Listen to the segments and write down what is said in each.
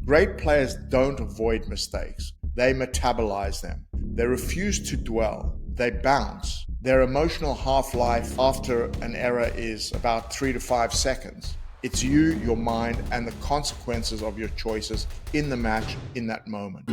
Great players don't avoid mistakes. They metabolize them. They refuse to dwell. They bounce. Their emotional half-life after an error is about 3 to 5 seconds. It's you, your mind, and the consequences of your choices in the match in that moment.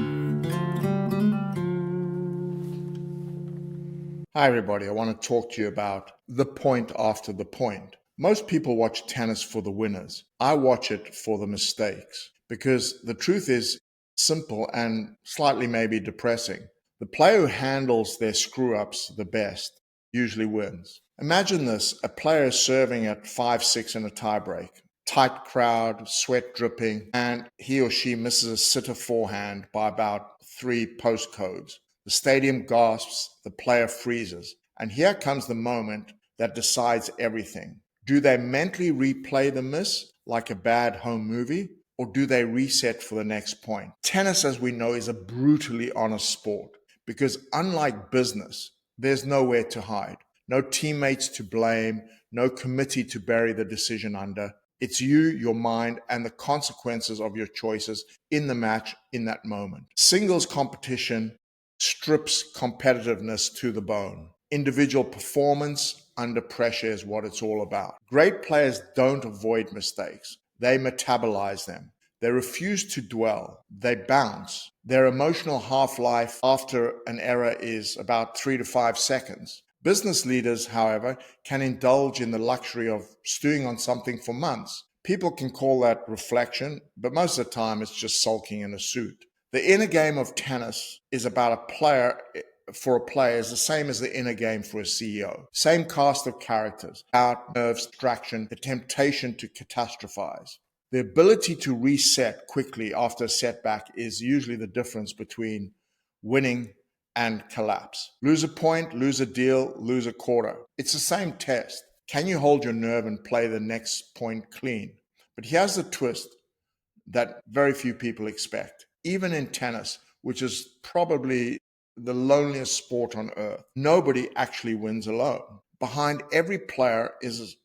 Hi, everybody. I want to talk to you about the point after the point. Most people watch tennis for the winners. I watch it for the mistakes because the truth is simple and slightly maybe depressing. The player who handles their screw-ups the best usually wins. Imagine this, a player is serving at 5-6 in a tiebreak. Tight crowd, sweat dripping, and he or she misses a sitter forehand by about 3 postcodes. The stadium gasps, the player freezes, and here comes the moment that decides everything. Do they mentally replay the miss like a bad home movie, or do they reset for the next point? Tennis, as we know, is a brutally honest sport because unlike business, there's nowhere to hide. No teammates to blame, no committee to bury the decision under. It's you, your mind, and the consequences of your choices in the match in that moment. Singles competition strips competitiveness to the bone. Individual performance under pressure is what it's all about. Great players don't avoid mistakes. They metabolize them. They refuse to dwell. They bounce. Their emotional half-life after an error is about 3 to 5 seconds. Business leaders, however, can indulge in the luxury of stewing on something for months. People can call that reflection, but most of the time it's just sulking in a suit. The inner game of tennis is about a player is the same as the inner game for a CEO. Same cast of characters, doubt, nerves, distraction, the temptation to catastrophize. The ability to reset quickly after a setback is usually the difference between winning and collapse. Lose a point, lose a deal, lose a quarter. It's the same test. Can you hold your nerve and play the next point clean? But here's the twist that very few people expect. Even in tennis, which is probably the loneliest sport on earth, nobody actually wins alone. Behind every player is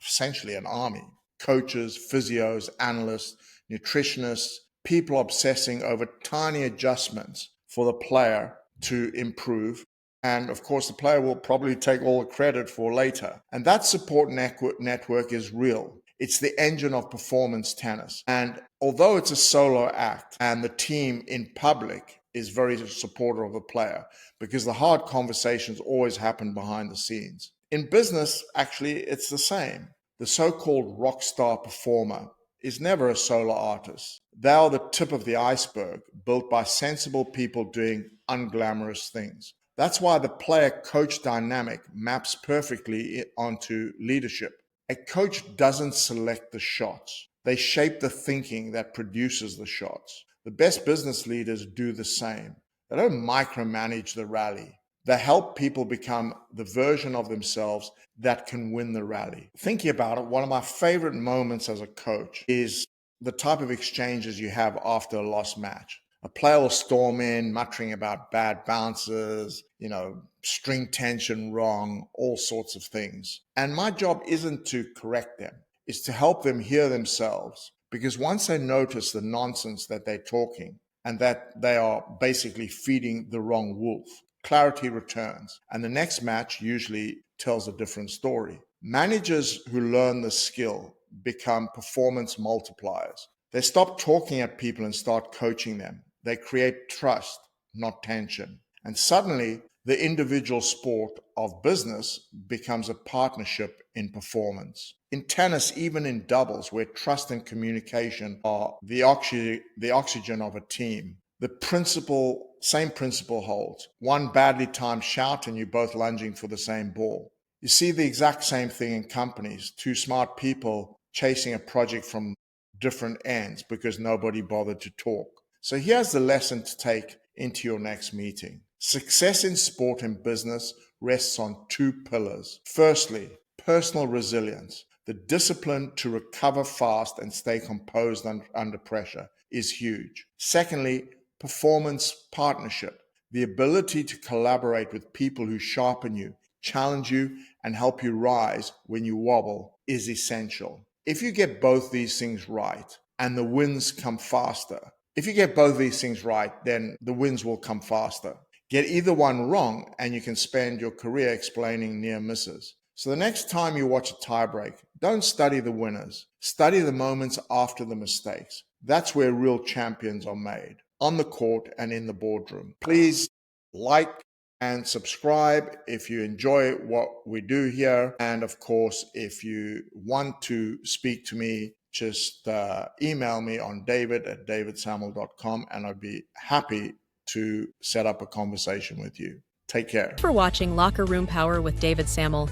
essentially an army. Coaches, physios, analysts, nutritionists, people obsessing over tiny adjustments for the player to improve. And of course, the player will probably take all the credit for later. And that support network is real. It's the engine of performance tennis. And although it's a solo act and the team in public is very supportive of the player because the hard conversations always happen behind the scenes. In business, actually, it's the same. The so-called rock star performer is never a solo artist. They are the tip of the iceberg, built by sensible people doing unglamorous things. That's why the player-coach dynamic maps perfectly onto leadership. A coach doesn't select the shots. They shape the thinking that produces the shots. The best business leaders do the same. They don't micromanage the rally. They help people become the version of themselves that can win the rally. Thinking about it, one of my favorite moments as a coach is the type of exchanges you have after a lost match. A player will storm in, muttering about bad bounces, string tension wrong, all sorts of things. And my job isn't to correct them, it's to help them hear themselves. Because once they notice the nonsense that they're talking and that they are basically feeding the wrong wolf, clarity returns. And the next match usually tells a different story. Managers who learn the skill become performance multipliers. They stop talking at people and start coaching them. They create trust, not tension. And suddenly, the individual sport of business becomes a partnership in performance. In tennis, even in doubles, where trust and communication are the oxygen of a team, the same principle holds. One badly timed shout and you're both lunging for the same ball. You see the exact same thing in companies. Two smart people chasing a project from different ends because nobody bothered to talk. So here's the lesson to take into your next meeting. Success in sport and business rests on 2 pillars. Firstly, personal resilience. The discipline to recover fast and stay composed under pressure is huge. Secondly, performance partnership. The ability to collaborate with people who sharpen you, challenge you, and help you rise when you wobble is essential. If you get both these things right, and the wins come faster. If you get both these things right, then the wins will come faster. Get either one wrong, and you can spend your career explaining near misses. So the next time you watch a tiebreak, don't study the winners. Study the moments after the mistakes. That's where real champions are made, on the court and in the boardroom. Please like and subscribe if you enjoy what we do here. And of course, if you want to speak to me, just email me on david@davidsammel.com, and I'd be happy to set up a conversation with you. Take care. Thanks for watching Locker Room Power with David Sammel.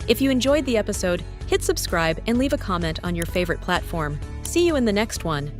If you enjoyed the episode, hit subscribe and leave a comment on your favorite platform. See you in the next one.